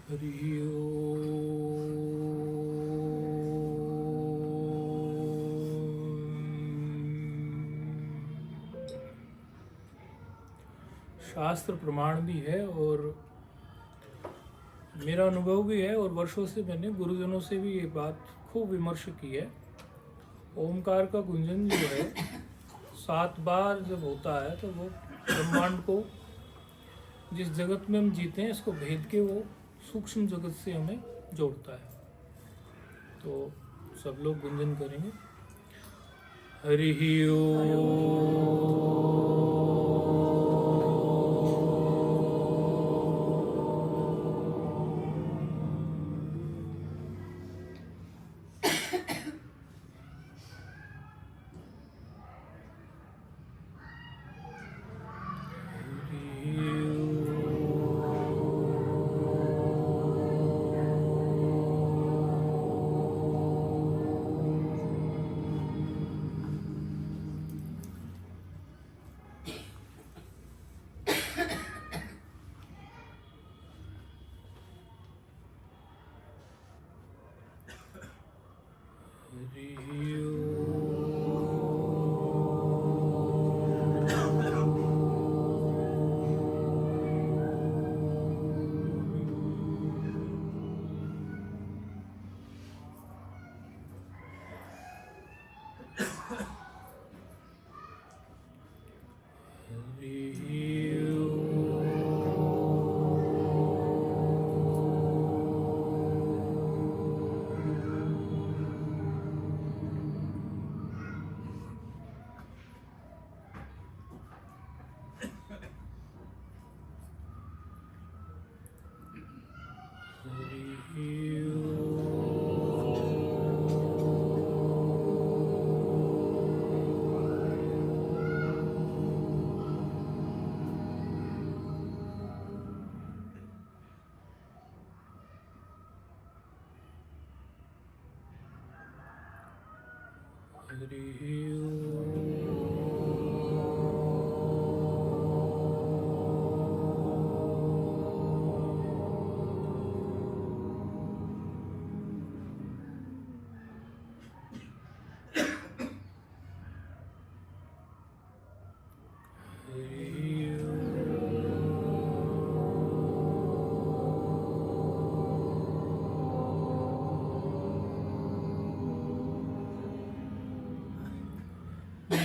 हरि शास्त्र प्रमाण भी है और मेरा अनुभव भी है, और वर्षों से मैंने गुरुजनों से भी ये बात खूब विमर्श की है। ओमकार का गुंजन जो है 7 बार जब होता है तो वो ब्रह्मांड को, जिस जगत में हम जीते हैं, इसको भेद के वो सूक्ष्म जगत से हमें जोड़ता है। तो सब लोग गुंजन करेंगे। हरि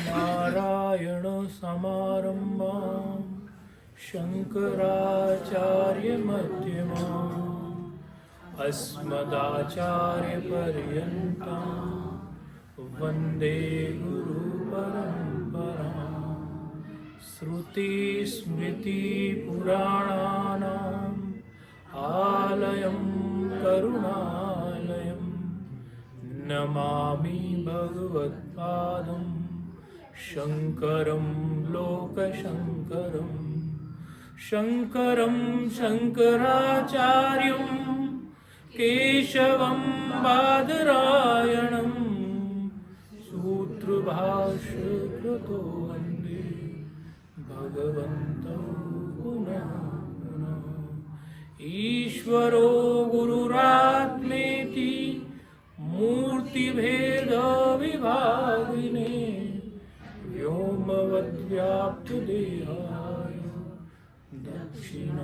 नारायण समारंभां शंकराचार्य मध्यमाम् अस्मदाचार्यपर्यन्तां वन्दे गुरुपरम्पराम्। श्रुतिस्मृतिपुराणानाम् आलयं करुणालयं नमामि भगवत्पादं शङ्करं लोकशङ्करं। शङ्करं शङ्कराचार्यं केशवं बादरायणं सूत्रभाष्यकृतो वन्दे भगवन्तं पुनः पुनः। ईश्वरो गुरुरात्मेति मूर्तिभेदविभागिने व्योमवद्व्याप्तदेहाय दक्षिणामूर्तये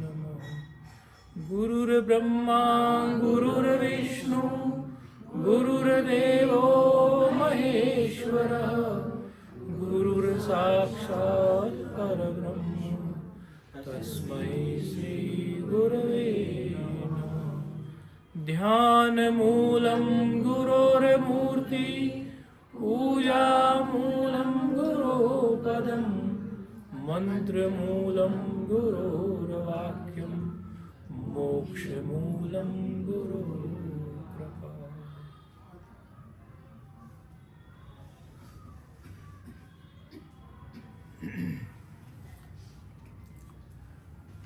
नमः। गुरुर्ब्रह्मा गुरुर्विष्णु गुरुर्देवो महेश्वरः गुरुर्साक्षात् परब्रह्म तस्मै श्री गुरवे नमः। ध्यानमूलं गुरोर्मूर्ति पूजामूलं गुरोपदं मन्त्रमूलं गुरोर्वाक्यं मोक्षमूलं गुरोर्कृपा।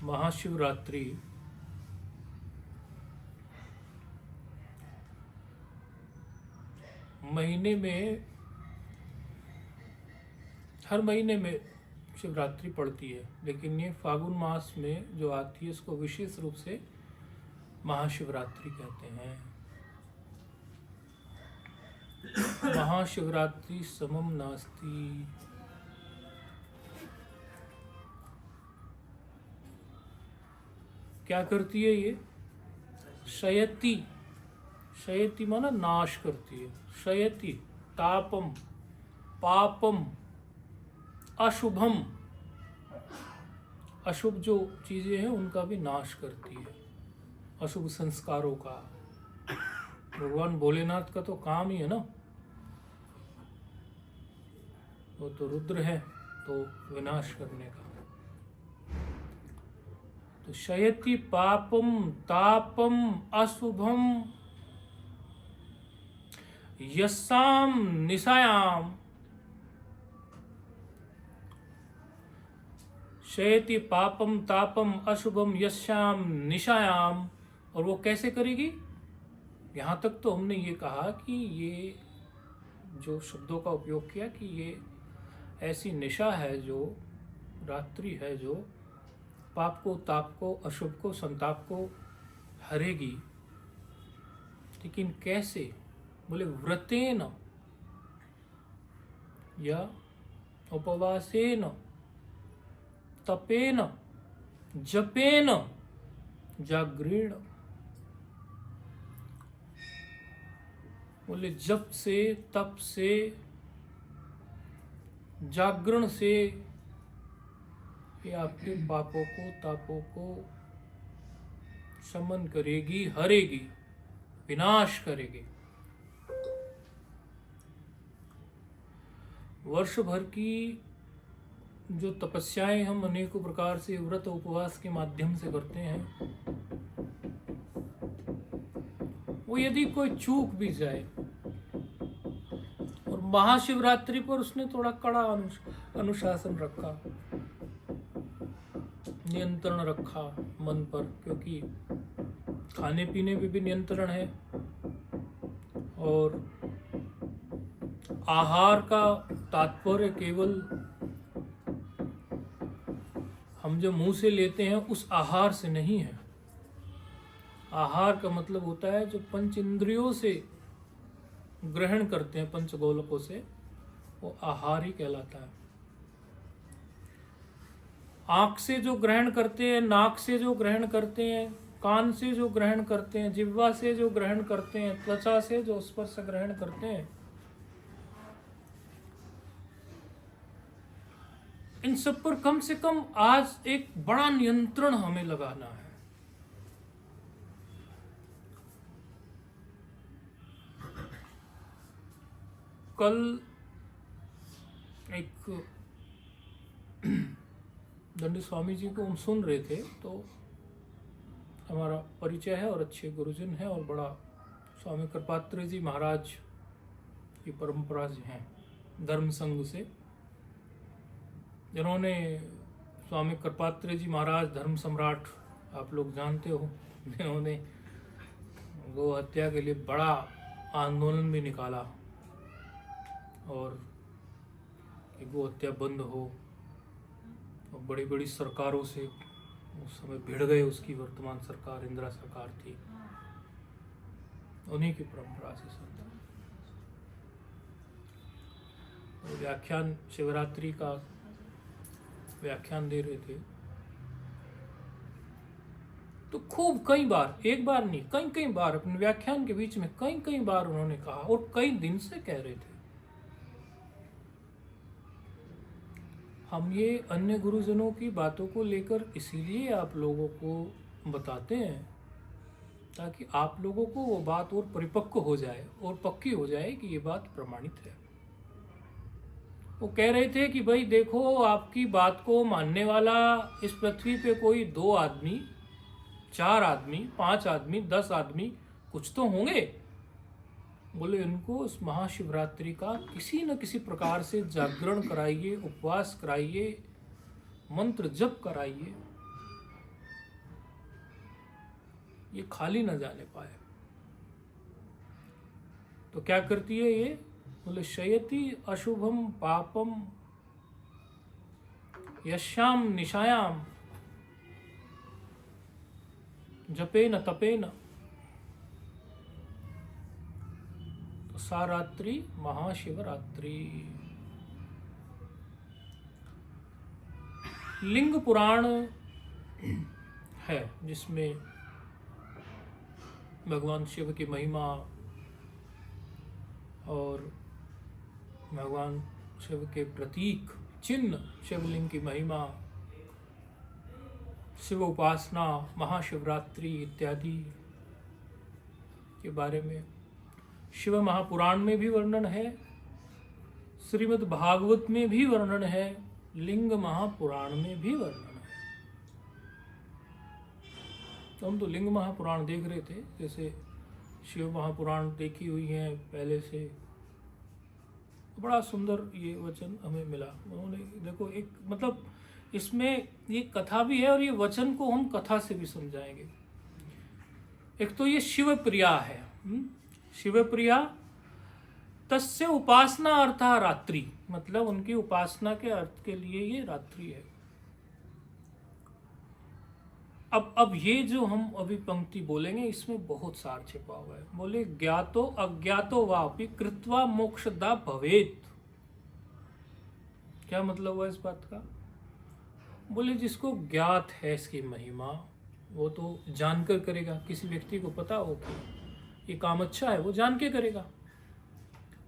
महाशिवरात्रि महीने में, हर महीने में शिवरात्रि पड़ती है, लेकिन ये फागुन मास में जो आती है इसको विशेष रूप से महाशिवरात्रि कहते हैं। महाशिवरात्रि समम नास्ति। क्या करती है ये? शयति, शयति माना नाश करती है। शयति तापम पापम अशुभम, अशुभ जो चीजें हैं उनका भी नाश करती है, अशुभ संस्कारों का। भगवान भोलेनाथ का तो काम ही है ना, वो तो रुद्र है, तो विनाश करने का। तो शयति पापम तापम अशुभम यस्साम निशायाम। शयति पापम तापम अशुभम यस्याम निशायाम। और वो कैसे करेगी? यहाँ तक तो हमने ये कहा कि ये जो शब्दों का उपयोग किया कि ये ऐसी निशा है, जो रात्रि है, जो पाप को, ताप को, अशुभ को, संताप को हरेगी। लेकिन कैसे? बोले व्रतेन या उपवासेन तपेन जपेन जागृण। बोले जप से, तप से, जागरण से ये आपके पापों को, तापों को शमन करेगी, हरेगी, विनाश करेगी। वर्ष भर की जो तपस्याएं हम अनेकों प्रकार से व्रत उपवास के माध्यम से करते हैं, वो यदि कोई चूक भी जाए, और महाशिवरात्रि पर उसने थोड़ा कड़ा अनुशासन रखा, नियंत्रण रखा मन पर, क्योंकि खाने पीने पे भी नियंत्रण है, और आहार का तात्पर्य केवल हम जो मुंह से लेते हैं उस आहार से नहीं है। आहार का मतलब होता है जो पंच इंद्रियों से ग्रहण करते हैं, पंच गोलकों से, वो आहार ही कहलाता है। आंख से जो ग्रहण करते हैं, नाक से जो ग्रहण करते हैं, कान से जो ग्रहण करते हैं, जिह्वा से जो ग्रहण करते हैं, त्वचा से जो स्पर्श ग्रहण करते हैं, इन सब पर कम से कम आज एक बड़ा नियंत्रण हमें लगाना है। कल एक दंडी स्वामी जी को हम सुन रहे थे, तो हमारा परिचय है और अच्छे गुरुजन है, और बड़ा स्वामी कृपात्री जी महाराज की परंपरा से हैं, धर्म संघ से, जिन्होंने स्वामी कृपात्री जी महाराज धर्म सम्राट, आप लोग जानते हो, जिन्होंने गो हत्या के लिए बड़ा आंदोलन भी निकाला, और कि गो हत्या बंद हो, और बड़ी बड़ी सरकारों से उस समय भिड़ गए। उसकी वर्तमान सरकार इंदिरा सरकार थी, उन्हीं की परंपरा से सुनता। व्याख्यान शिवरात्रि का व्याख्यान दे रहे थे, तो खूब कई बार, एक बार नहीं, कई बार अपने व्याख्यान के बीच में कई बार उन्होंने कहा, और कई दिन से कह रहे थे। हम ये अन्य गुरुजनों की बातों को लेकर इसीलिए आप लोगों को बताते हैं, ताकि आप लोगों को वो बात और परिपक्व हो जाए और पक्की हो जाए कि ये बात प्रमाणित है। वो कह रहे थे कि भाई देखो, आपकी बात को मानने वाला इस पृथ्वी पे कोई 2 आदमी, 4 आदमी, 5 आदमी, 10 आदमी कुछ तो होंगे। बोले इनको इस महाशिवरात्रि का किसी न किसी प्रकार से जागरण कराइए, उपवास कराइए, मंत्र जप कराइए, ये खाली न जाने पाए। तो क्या करती है ये? बोले शयति अशुभम पापम यश्याम निशायाम जपेन तपेन, तो सा रात्रि महाशिवरात्रि। लिंग पुराण है जिसमें भगवान शिव की महिमा और भगवान शिव के प्रतीक चिन्ह, शिवलिंग की महिमा, शिव उपासना, महाशिवरात्रि इत्यादि के बारे में शिव महापुराण में भी वर्णन है, श्रीमद् भागवत में भी वर्णन है, लिंग महापुराण में भी वर्णन है। तो हम तो लिंग महापुराण देख रहे थे, जैसे शिव महापुराण देखी हुई है पहले से। बड़ा सुंदर ये वचन हमें मिला उन्होंने। देखो एक मतलब इसमें ये कथा भी है और ये वचन को हम कथा से भी समझाएंगे। एक तो ये शिव प्रिया है, शिव प्रिया तस्य उपासना अर्था रात्रि, मतलब उनकी उपासना के अर्थ के लिए ये रात्रि है। अब ये जो हम अभी पंक्ति बोलेंगे इसमें बहुत सार छिपा हुआ है। बोले ज्ञातो अज्ञातो वापि कृत्वा मोक्षदा भवेत। क्या मतलब हुआ इस बात का? बोले जिसको ज्ञात है इसकी महिमा वो तो जानकर करेगा। किसी व्यक्ति को पता हो कि ये काम अच्छा है वो जान के करेगा।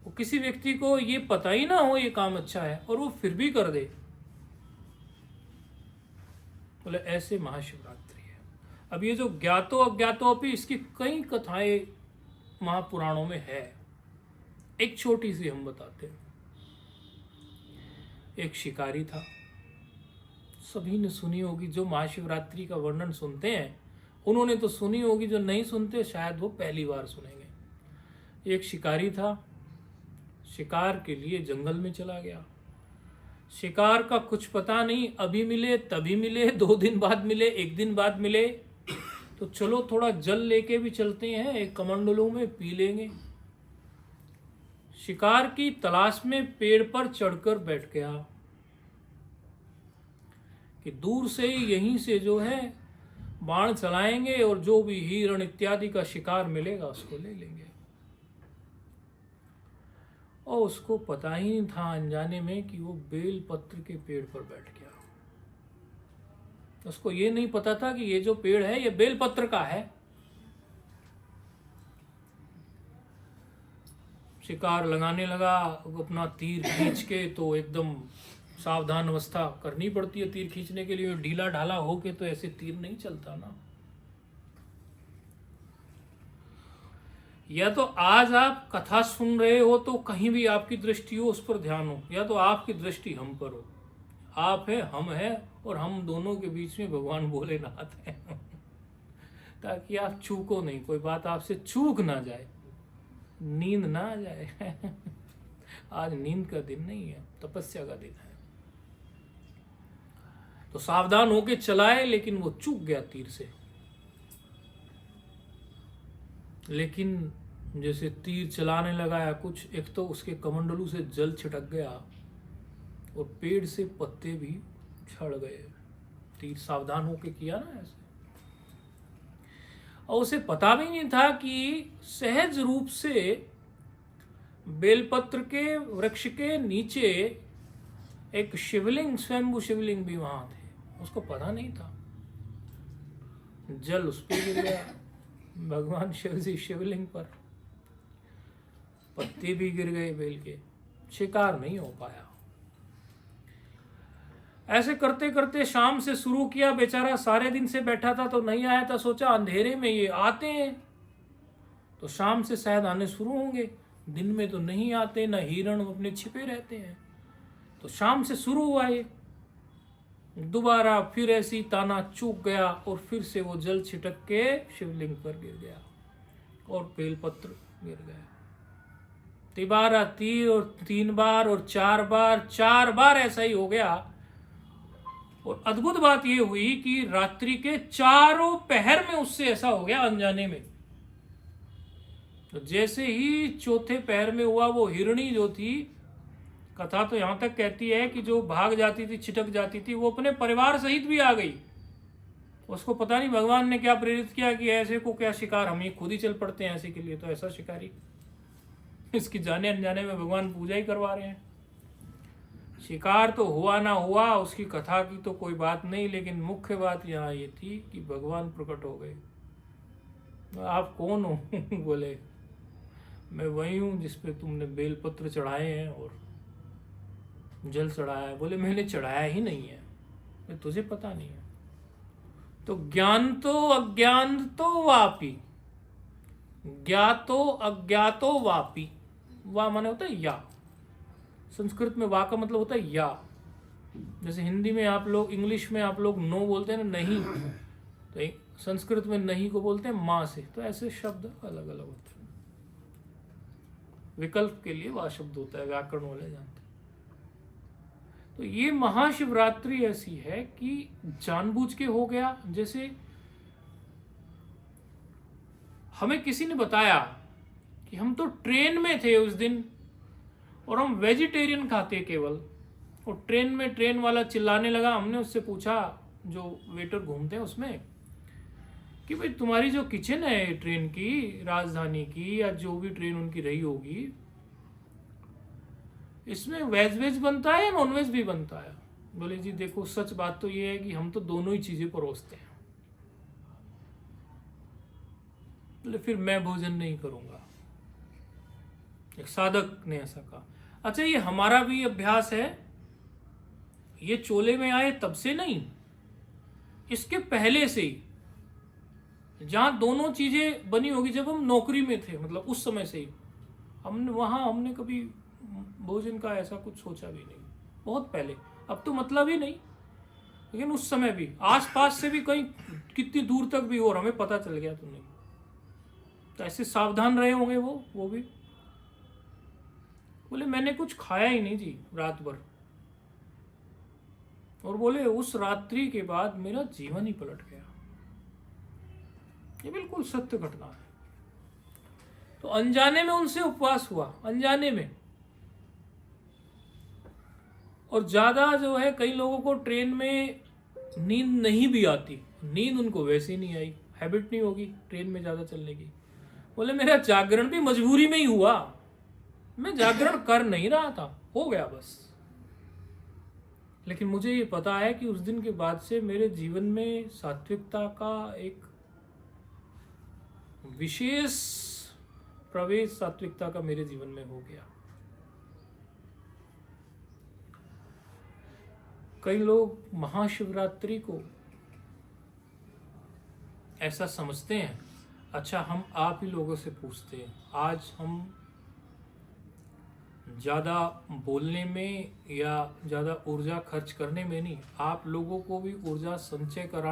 वो किसी व्यक्ति को ये पता ही ना हो ये काम अच्छा है और वो फिर भी कर दे, बोले ऐसे महाशिवरात्रि है। अब ये जो ज्ञातो अज्ञातो अपि, इसकी कई कथाएं महापुराणों में है। एक छोटी सी हम बताते हैं। एक शिकारी था, सभी ने सुनी होगी। जो महाशिवरात्रि का वर्णन सुनते हैं उन्होंने तो सुनी होगी, जो नहीं सुनते शायद वो पहली बार सुनेंगे। एक शिकारी था, शिकार के लिए जंगल में चला गया। शिकार का कुछ पता नहीं, अभी मिले तभी मिले, 2 दिन बाद मिले, 1 दिन बाद मिले, तो चलो थोड़ा जल लेके भी चलते हैं, एक कमंडलों में पी लेंगे। शिकार की तलाश में पेड़ पर चढ़कर बैठ गया कि दूर से ही यहीं से जो है बाण चलाएंगे और जो भी हिरण इत्यादि का शिकार मिलेगा उसको ले लेंगे। और उसको पता ही नहीं था अनजाने में कि वो बेल पत्र के पेड़ पर बैठ गया। उसको ये नहीं पता था कि ये जो पेड़ है ये बेल पत्र का है। शिकार लगाने लगा, अपना तीर खींच के, तो एकदम सावधान अवस्था करनी पड़ती है तीर खींचने के लिए। ढीला ढाला होके तो ऐसे तीर नहीं चलता ना। या तो आज आप कथा सुन रहे हो तो कहीं भी आपकी दृष्टि हो उस पर ध्यान हो, या तो आपकी दृष्टि हम पर हो। आप है, हम है, और हम दोनों के बीच में भगवान भोलेनाथ है ताकि आप चूको नहीं, कोई बात आपसे चूक ना जाए, नींद ना आ जाए आज नींद का दिन नहीं है, तपस्या का दिन है। तो सावधान होके चलाए, लेकिन वो चूक गया तीर से। लेकिन जैसे तीर चलाने लगा या कुछ, एक तो उसके कमंडलू से जल छिटक गया और पेड़ से पत्ते भी झड़ गए। तीर सावधान होके किया ना ऐसे। और उसे पता भी नहीं था कि सहज रूप से बेलपत्र के वृक्ष के नीचे एक शिवलिंग, स्वयंभू शिवलिंग भी वहां थे। उसको पता नहीं था। जल उस पर गिर गया, भगवान शिव जी शिवलिंग पर, पत्ते भी गिर गए बेल के, शिकार नहीं हो पाया। ऐसे करते करते शाम से शुरू किया। बेचारा सारे दिन से बैठा था तो नहीं आया था। सोचा अंधेरे में ये आते हैं तो शाम से शायद आने शुरू होंगे, दिन में तो नहीं आते, न हिरण अपने छिपे रहते हैं। तो शाम से शुरू हुआ ये, दोबारा फिर ऐसी ताना चूक गया और फिर से वो जल छिटक के शिवलिंग पर गिर गया और बेलपत्र गिर गया। तिबारा तीर और 3 बार और 4 बार, 4 बार ऐसा ही हो गया। और अद्भुत बात ये हुई कि रात्रि के चारों पहर में उससे ऐसा हो गया अनजाने में। तो जैसे ही चौथे पहर में हुआ, वो हिरणी जो थी कथा तो यहाँ तक कहती है कि जो भाग जाती थी, छिटक जाती थी, वो अपने परिवार सहित भी आ गई। उसको पता नहीं भगवान ने क्या प्रेरित किया कि ऐसे को क्या शिकार, हम ये खुद ही चल पड़ते हैं ऐसे के लिए, तो ऐसा शिकारी। इसकी जाने अनजाने में भगवान पूजा ही करवा रहे हैं। शिकार तो हुआ ना हुआ, उसकी कथा की तो कोई बात नहीं, लेकिन मुख्य बात यहाँ ये थी कि भगवान प्रकट हो गए। आप कौन हो? बोले मैं वही हूँ जिसपे तुमने बेलपत्र चढ़ाए हैं और जल चढ़ाया है। बोले मैंने चढ़ाया ही नहीं है, तुझे पता नहीं है। तो ज्ञान तो अज्ञान तो वापी, ज्ञातो अज्ञातो वापी। वा माने होता है या, संस्कृत में वा का मतलब होता है या। जैसे हिंदी में आप लोग, इंग्लिश में आप लोग नो बोलते हैं ना, नहीं, तो संस्कृत में नहीं को बोलते हैं माँ से। तो ऐसे शब्द अलग अलग होते हैं। विकल्प के लिए वह शब्द होता है, व्याकरण वाले जानते हैं। तो ये महाशिवरात्रि ऐसी है कि जानबूझ के हो गया। जैसे हमें किसी ने बताया कि हम तो ट्रेन में थे उस दिन और हम वेजिटेरियन खाते केवल, और ट्रेन में ट्रेन वाला चिल्लाने लगा। हमने उससे पूछा, जो वेटर घूमते हैं उसमें, कि भाई तुम्हारी जो किचन है ट्रेन की, राजधानी की या जो भी ट्रेन उनकी रही होगी, इसमें वेज वेज बनता है या नॉन वेज भी बनता है? बोले जी देखो, सच बात तो ये है कि हम तो दोनों ही चीजें परोसते हैं। बोले फिर मैं भोजन नहीं करूंगा। एक साधक ने ऐसा कहा। अच्छा, ये हमारा भी अभ्यास है, ये चोले में आए तब से नहीं, इसके पहले से ही, जहां दोनों चीजें बनी होगी, जब हम नौकरी में थे, मतलब उस समय से ही हमने कभी भोजन का ऐसा कुछ सोचा भी नहीं। बहुत पहले, अब तो मतलब ही नहीं, लेकिन उस समय भी आसपास से भी कहीं कितनी दूर तक भी हो और हमें पता चल गया तो नहीं। तो ऐसे सावधान रहे होंगे वो भी। बोले मैंने कुछ खाया ही नहीं जी रात भर, और बोले उस रात्रि के बाद मेरा जीवन ही पलट गया। ये बिल्कुल सत्य घटना है। तो अनजाने में उनसे उपवास हुआ, अनजाने में। और ज्यादा जो है, कई लोगों को ट्रेन में नींद नहीं भी आती, नींद उनको वैसे ही नहीं आई, हैबिट नहीं होगी ट्रेन में ज्यादा चलने की। बोले मेरा जागरण भी मजबूरी में ही हुआ, मैं जागरण कर नहीं रहा था, हो गया बस। लेकिन मुझे ये पता है कि उस दिन के बाद से मेरे जीवन में सात्विकता का एक विशेष प्रवेश, सात्विकता का मेरे जीवन में हो गया। कई लोग महाशिवरात्रि को ऐसा समझते हैं। अच्छा, हम आप ही लोगों से पूछते हैं, आज हम ज़्यादा बोलने में या ज़्यादा ऊर्जा खर्च करने में नहीं, आप लोगों को भी ऊर्जा संचय करा